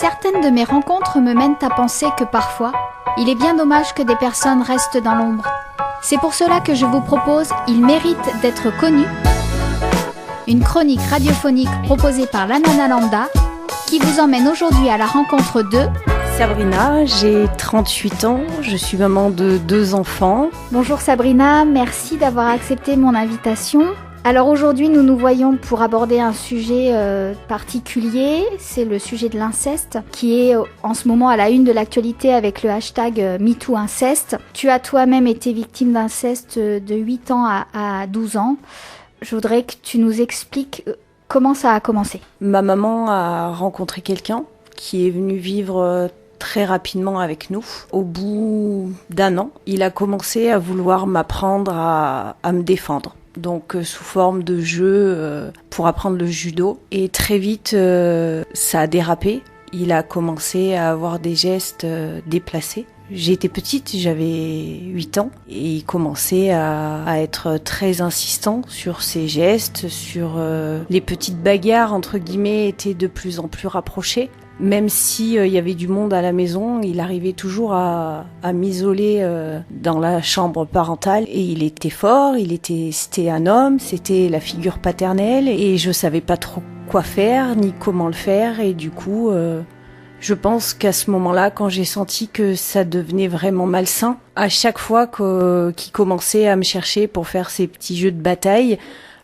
Certaines de mes rencontres me mènent à penser que parfois, il est bien dommage que des personnes restent dans l'ombre. C'est pour cela que je vous propose « Il mérite d'être connu », une chronique radiophonique proposée par la Nana Lambda, qui vous emmène aujourd'hui à la rencontre de... Sabrina, j'ai 38 ans, je suis maman de 2 enfants. Bonjour Sabrina, merci d'avoir accepté mon invitation. Alors aujourd'hui, nous nous voyons pour aborder un sujet particulier, c'est le sujet de l'inceste, qui est en ce moment à la une de l'actualité avec le hashtag MeTooInceste. Tu as toi-même été victime d'inceste de 8 ans à 12 ans. Je voudrais que tu nous expliques comment ça a commencé. Ma maman a rencontré quelqu'un qui est venu vivre très rapidement avec nous. Au bout d'1 an, il a commencé à vouloir m'apprendre à me défendre. Donc sous forme de jeu pour apprendre le judo. Et très vite, ça a dérapé. Il a commencé à avoir des gestes déplacés. J'étais petite, j'avais 8 ans. Et il commençait à être très insistant sur ses gestes, sur les petites bagarres, entre guillemets, étaient de plus en plus rapprochées. Même si y avait du monde à la maison, il arrivait toujours à m'isoler dans la chambre parentale. Et il était fort, c'était un homme, c'était la figure paternelle. Et je savais pas trop quoi faire, ni comment le faire. Et du coup, je pense qu'à ce moment-là, quand j'ai senti que ça devenait vraiment malsain, à chaque fois qu'il commençait à me chercher pour faire ces petits jeux de bataille,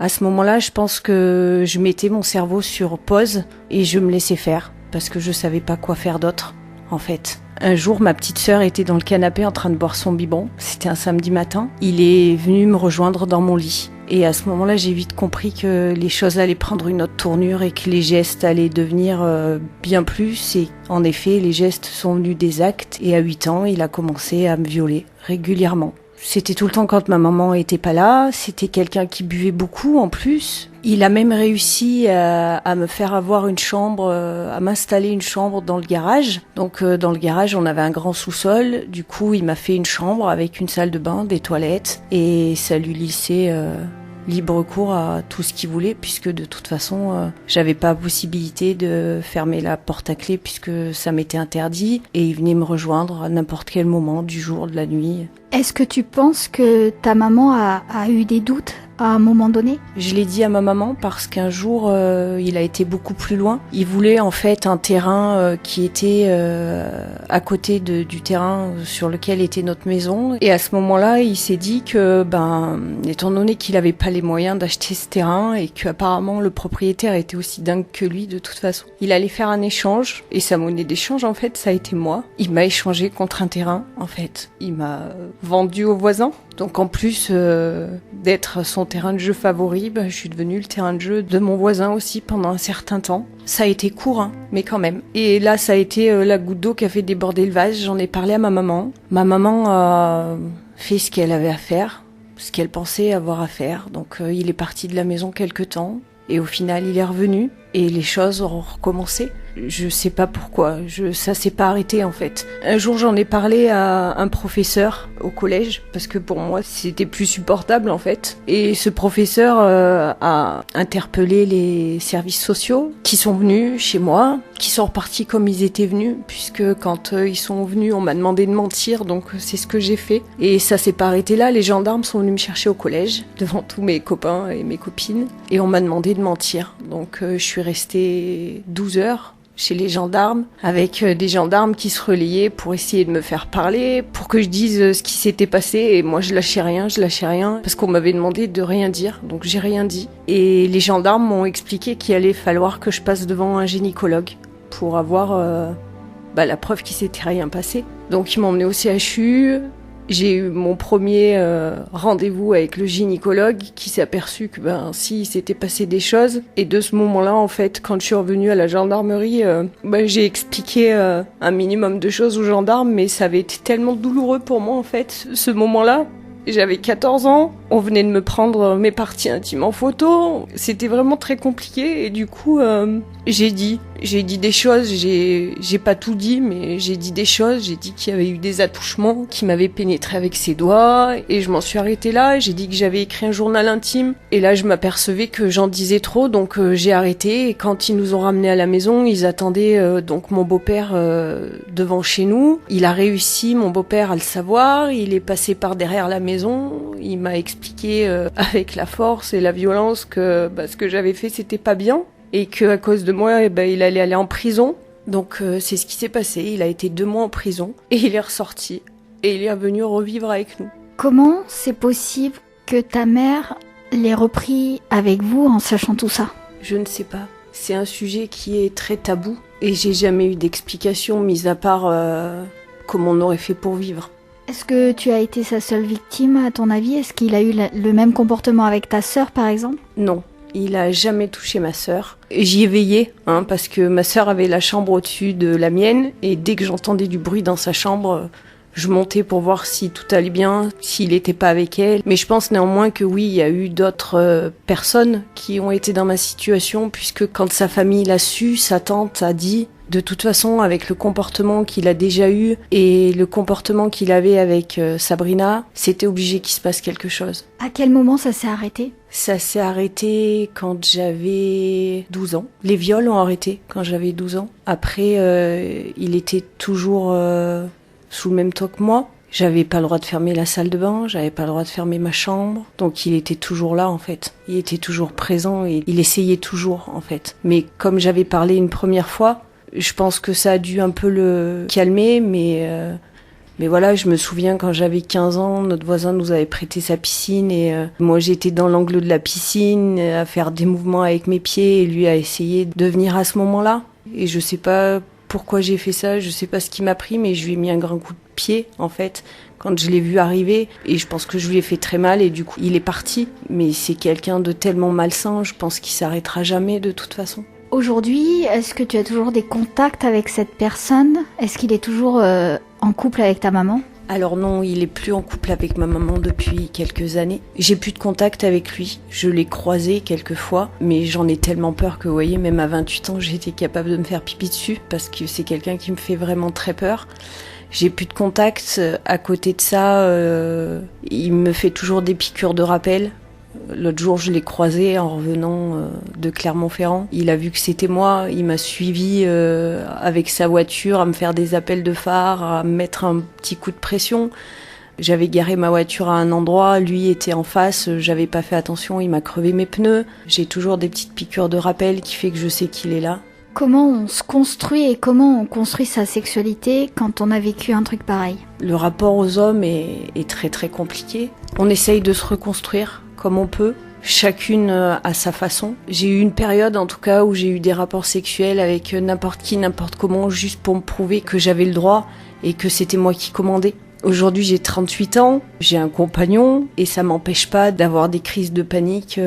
à ce moment-là, je pense que je mettais mon cerveau sur pause et je me laissais faire. Parce que je savais pas quoi faire d'autre, en fait. Un jour, ma petite sœur était dans le canapé en train de boire son biberon. C'était un samedi matin. Il est venu me rejoindre dans mon lit. Et à ce moment-là, j'ai vite compris que les choses allaient prendre une autre tournure et que les gestes allaient devenir bien plus. Et en effet, les gestes sont venus des actes. Et à 8 ans, il a commencé à me violer régulièrement. C'était tout le temps quand ma maman était pas là. C'était quelqu'un qui buvait beaucoup en plus. Il a même réussi à me faire avoir une chambre, à m'installer une chambre dans le garage. Donc dans le garage, on avait un grand sous-sol. Du coup, il m'a fait une chambre avec une salle de bain, des toilettes. Et ça lui laissait libre cours à tout ce qu'il voulait, puisque de toute façon, j'avais pas possibilité de fermer la porte à clé puisque ça m'était interdit. Et il venait me rejoindre à n'importe quel moment du jour, de la nuit. Est-ce que tu penses que ta maman a eu des doutes à un moment donné? Je l'ai dit à ma maman parce qu'un jour, il a été beaucoup plus loin. Il voulait en fait un terrain qui était à côté du terrain sur lequel était notre maison. Et à ce moment-là, il s'est dit que, étant donné qu'il n'avait pas les moyens d'acheter ce terrain et qu'apparemment le propriétaire était aussi dingue que lui de toute façon, il allait faire un échange. Et sa monnaie d'échange, en fait, ça a été moi. Il m'a échangé contre un terrain, en fait. Il m'a vendu aux voisins. Donc en plus d'être son terrain de jeu favori, je suis devenue le terrain de jeu de mon voisin aussi pendant un certain temps. Ça a été court, mais quand même. Et là, ça a été la goutte d'eau qui a fait déborder le vase. J'en ai parlé à ma maman. Ma maman a fait ce qu'elle avait à faire, ce qu'elle pensait avoir à faire. Donc il est parti de la maison quelque temps. Et au final, il est revenu et les choses ont recommencé. Je sais pas pourquoi, ça s'est pas arrêté en fait. Un jour, j'en ai parlé à un professeur au collège parce que pour moi, c'était plus supportable en fait. Et ce professeur a interpellé les services sociaux qui sont venus chez moi, qui sont repartis comme ils étaient venus puisque quand ils sont venus, on m'a demandé de mentir, donc c'est ce que j'ai fait. Et ça s'est pas arrêté là, les gendarmes sont venus me chercher au collège devant tous mes copains et mes copines et on m'a demandé de mentir. Donc je suis restée 12 heures chez les gendarmes, avec des gendarmes qui se relayaient pour essayer de me faire parler, pour que je dise ce qui s'était passé, et moi je lâchais rien, parce qu'on m'avait demandé de rien dire, donc j'ai rien dit. Et les gendarmes m'ont expliqué qu'il allait falloir que je passe devant un gynécologue pour avoir la preuve qu'il s'était rien passé. Donc ils m'ont emmenée au CHU. J'ai eu mon premier rendez-vous avec le gynécologue qui s'est aperçu que si, il s'était passé des choses. Et de ce moment-là, en fait, quand je suis revenue à la gendarmerie, j'ai expliqué un minimum de choses aux gendarmes, mais ça avait été tellement douloureux pour moi, en fait, ce moment-là, J'avais 14 ans, on venait de me prendre mes parties intimes en photo, c'était vraiment très compliqué et du coup j'ai dit des choses, j'ai pas tout dit mais j'ai dit des choses, j'ai dit qu'il y avait eu des attouchements, qu'il m'avait pénétré avec ses doigts et je m'en suis arrêtée là, j'ai dit que j'avais écrit un journal intime et là je m'apercevais que j'en disais trop donc j'ai arrêté et quand ils nous ont ramenés à la maison, ils attendaient donc mon beau-père devant chez nous, il a réussi mon beau-père à le savoir, il est passé par derrière la maison, il m'a expliqué avec la force et la violence que ce que j'avais fait c'était pas bien et que à cause de moi il allait aller en prison. Donc c'est ce qui s'est passé, il a été 2 mois en prison et il est ressorti et il est revenu revivre avec nous. Comment c'est possible que ta mère l'ait repris avec vous en sachant tout ça? Je ne sais pas, c'est un sujet qui est très tabou et j'ai jamais eu d'explication mis à part comment on aurait fait pour vivre. Est-ce que tu as été sa seule victime, à ton avis? Est-ce qu'il a eu le même comportement avec ta sœur, par exemple? Non, il a jamais touché ma sœur. J'y ai veillé, parce que ma sœur avait la chambre au-dessus de la mienne, et dès que j'entendais du bruit dans sa chambre, je montais pour voir si tout allait bien, s'il n'était pas avec elle. Mais je pense néanmoins que oui, il y a eu d'autres personnes qui ont été dans ma situation, puisque quand sa famille l'a su, sa tante a dit... De toute façon, avec le comportement qu'il a déjà eu et le comportement qu'il avait avec Sabrina, c'était obligé qu'il se passe quelque chose. À quel moment ça s'est arrêté? Ça s'est arrêté quand j'avais 12 ans. Les viols ont arrêté quand j'avais 12 ans. Après, il était toujours sous le même toit que moi. J'avais pas le droit de fermer la salle de bain, j'avais pas le droit de fermer ma chambre. Donc il était toujours là en fait. Il était toujours présent et il essayait toujours en fait. Mais comme j'avais parlé une première fois, je pense que ça a dû un peu le calmer, mais voilà, je me souviens quand j'avais 15 ans, notre voisin nous avait prêté sa piscine et moi j'étais dans l'angle de la piscine à faire des mouvements avec mes pieds et lui a essayé de venir à ce moment-là. Et je sais pas pourquoi j'ai fait ça, je sais pas ce qui m'a pris, mais je lui ai mis un grand coup de pied en fait quand je l'ai vu arriver et je pense que je lui ai fait très mal et du coup il est parti. Mais c'est quelqu'un de tellement malsain, je pense qu'il s'arrêtera jamais de toute façon. Aujourd'hui, est-ce que tu as toujours des contacts avec cette personne? Est-ce qu'il est toujours en couple avec ta maman? Alors non, il est plus en couple avec ma maman depuis quelques années. J'ai plus de contact avec lui. Je l'ai croisé quelques fois, mais j'en ai tellement peur que, vous voyez, même à 28 ans, j'étais capable de me faire pipi dessus parce que c'est quelqu'un qui me fait vraiment très peur. J'ai plus de contact. À côté de ça, il me fait toujours des piqûres de rappel. L'autre jour, je l'ai croisé en revenant de Clermont-Ferrand. Il a vu que c'était moi, il m'a suivi avec sa voiture à me faire des appels de phare, à me mettre un petit coup de pression. J'avais garé ma voiture à un endroit, lui était en face, j'avais pas fait attention, il m'a crevé mes pneus. J'ai toujours des petites piqûres de rappel qui fait que je sais qu'il est là. Comment on se construit et comment on construit sa sexualité quand on a vécu un truc pareil? Le rapport aux hommes est très très compliqué. On essaye de se reconstruire comme on peut, chacune à sa façon. J'ai eu une période en tout cas où j'ai eu des rapports sexuels avec n'importe qui, n'importe comment, juste pour me prouver que j'avais le droit et que c'était moi qui commandais. Aujourd'hui j'ai 38 ans, j'ai un compagnon et ça m'empêche pas d'avoir des crises de panique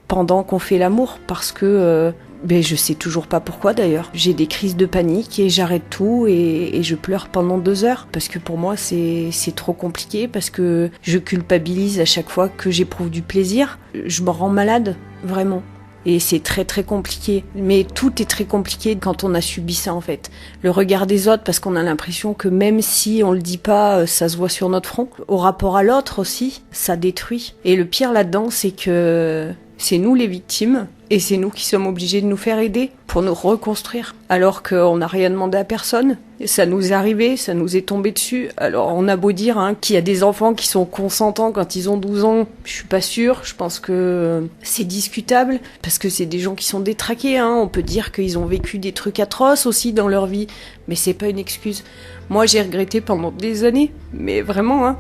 pendant qu'on fait l'amour parce que je sais toujours pas pourquoi d'ailleurs. J'ai des crises de panique et j'arrête tout et je pleure pendant 2 heures parce que pour moi c'est trop compliqué, parce que je culpabilise à chaque fois que j'éprouve du plaisir. Je me rends malade, vraiment. Et c'est très très compliqué. Mais tout est très compliqué quand on a subi ça en fait. Le regard des autres, parce qu'on a l'impression que même si on le dit pas, ça se voit sur notre front. Au rapport à l'autre aussi, ça détruit. Et le pire là-dedans, c'est que c'est nous les victimes et c'est nous qui sommes obligés de nous faire aider pour nous reconstruire. Alors qu'on n'a rien demandé à personne. Ça nous est arrivé, ça nous est tombé dessus. Alors on a beau dire qu'il y a des enfants qui sont consentants quand ils ont 12 ans, je suis pas sûre. Je pense que c'est discutable parce que c'est des gens qui sont détraqués. On peut dire qu'ils ont vécu des trucs atroces aussi dans leur vie, mais c'est pas une excuse. Moi j'ai regretté pendant des années, mais vraiment,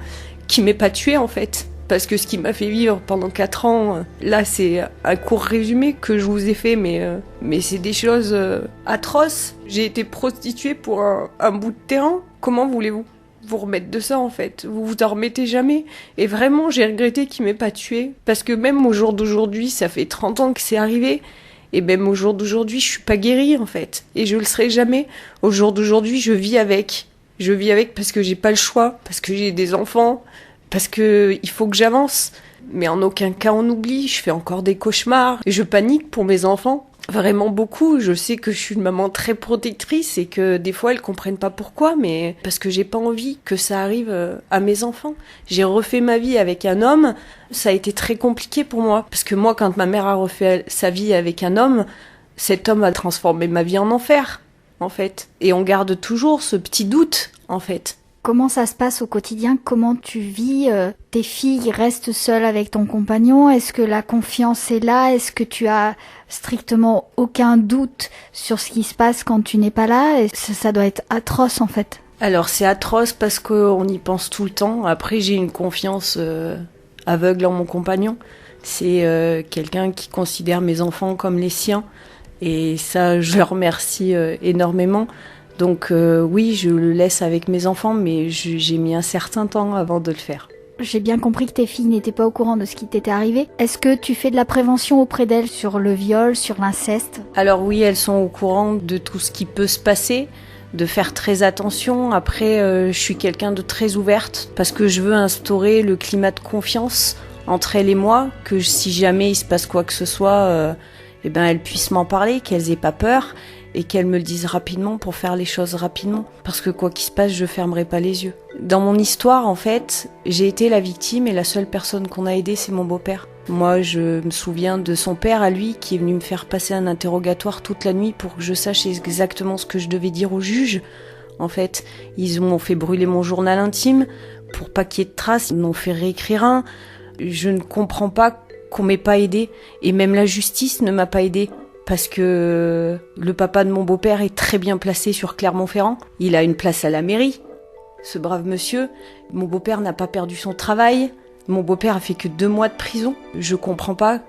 qu'il m'ait pas tué en fait. Parce que ce qui m'a fait vivre pendant 4 ans, là c'est un court résumé que je vous ai fait, mais c'est des choses atroces. J'ai été prostituée pour un bout de terrain. Comment voulez-vous vous remettre de ça en fait? Vous vous en remettez jamais. Et vraiment j'ai regretté qu'il m'ait pas tué. Parce que même au jour d'aujourd'hui, ça fait 30 ans que c'est arrivé. Et même au jour d'aujourd'hui, je suis pas guérie en fait. Et je le serai jamais. Au jour d'aujourd'hui, je vis avec. Je vis avec parce que j'ai pas le choix. Parce que j'ai des enfants. parce que il faut que j'avance. Mais en aucun cas on oublie, je fais encore des cauchemars. Je panique pour mes enfants, vraiment beaucoup. Je sais que je suis une maman très protectrice et que des fois elles comprennent pas pourquoi, mais parce que j'ai pas envie que ça arrive à mes enfants. J'ai refait ma vie avec un homme, ça a été très compliqué pour moi. Parce que moi, quand ma mère a refait sa vie avec un homme, cet homme a transformé ma vie en enfer, en fait. Et on garde toujours ce petit doute, en fait. Comment ça se passe au quotidien? Comment tu vis? Tes filles restent seules avec ton compagnon? Est-ce que la confiance est là? Est-ce que tu as strictement aucun doute sur ce qui se passe quand tu n'es pas là? Et ça doit être atroce en fait. Alors c'est atroce parce qu'on y pense tout le temps. Après j'ai une confiance aveugle en mon compagnon. C'est quelqu'un qui considère mes enfants comme les siens. Et ça, je le remercie énormément. Donc oui, je le laisse avec mes enfants, mais j'ai mis un certain temps avant de le faire. J'ai bien compris que tes filles n'étaient pas au courant de ce qui t'était arrivé. Est-ce que tu fais de la prévention auprès d'elles sur le viol, sur l'inceste? Alors oui, elles sont au courant de tout ce qui peut se passer, de faire très attention. Après, je suis quelqu'un de très ouverte parce que je veux instaurer le climat de confiance entre elles et moi, que si jamais il se passe quoi que ce soit, elles puissent m'en parler, qu'elles aient pas peur. Et qu'elles me le disent rapidement pour faire les choses rapidement. Parce que quoi qu'il se passe, je fermerai pas les yeux. Dans mon histoire, en fait, j'ai été la victime et la seule personne qu'on a aidée, c'est mon beau-père. Moi, je me souviens de son père à lui qui est venu me faire passer un interrogatoire toute la nuit pour que je sache exactement ce que je devais dire au juge. En fait, ils m'ont fait brûler mon journal intime pour pas qu'il y ait de traces. Ils m'ont fait réécrire un. Je ne comprends pas qu'on m'ait pas aidée. Et même la justice ne m'a pas aidée. Parce que le papa de mon beau-père est très bien placé sur Clermont-Ferrand. Il a une place à la mairie, ce brave monsieur. Mon beau-père n'a pas perdu son travail. Mon beau-père a fait que 2 mois de prison. Je comprends pas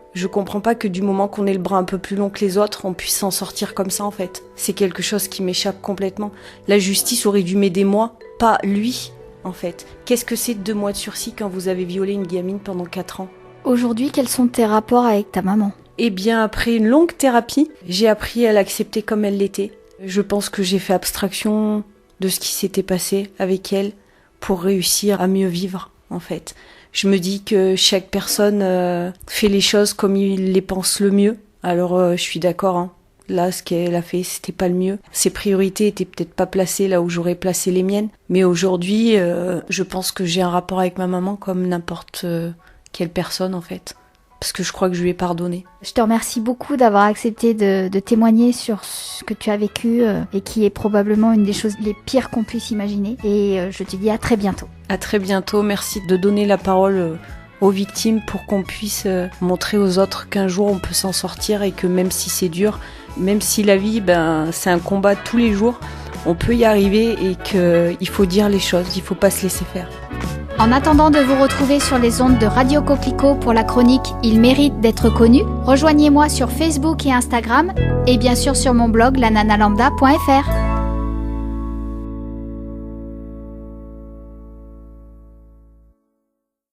que du moment qu'on ait le bras un peu plus long que les autres, on puisse s'en sortir comme ça, en fait. C'est quelque chose qui m'échappe complètement. La justice aurait dû m'aider moi, pas lui, en fait. Qu'est-ce que c'est 2 mois de sursis quand vous avez violé une gamine pendant 4 ans? Aujourd'hui, quels sont tes rapports avec ta maman? Eh bien, après une longue thérapie, j'ai appris à l'accepter comme elle l'était. Je pense que j'ai fait abstraction de ce qui s'était passé avec elle pour réussir à mieux vivre, en fait. Je me dis que chaque personne fait les choses comme il les pense le mieux. Alors, je suis d'accord, hein. Là, ce qu'elle a fait, c'était pas le mieux. Ses priorités étaient peut-être pas placées là où j'aurais placé les miennes. Mais aujourd'hui, je pense que j'ai un rapport avec ma maman comme n'importe quelle personne, en fait. Parce que je crois que je lui ai pardonné. Je te remercie beaucoup d'avoir accepté de témoigner sur ce que tu as vécu et qui est probablement une des choses les pires qu'on puisse imaginer. Et je te dis à très bientôt. À très bientôt. Merci de donner la parole aux victimes pour qu'on puisse montrer aux autres qu'un jour on peut s'en sortir et que même si c'est dur, même si la vie, c'est un combat tous les jours, on peut y arriver et qu'il faut dire les choses, il faut pas se laisser faire. En attendant de vous retrouver sur les ondes de Radio Coquelicot pour la chronique « Il mérite d'être connu », rejoignez-moi sur Facebook et Instagram et bien sûr sur mon blog lananalambda.fr.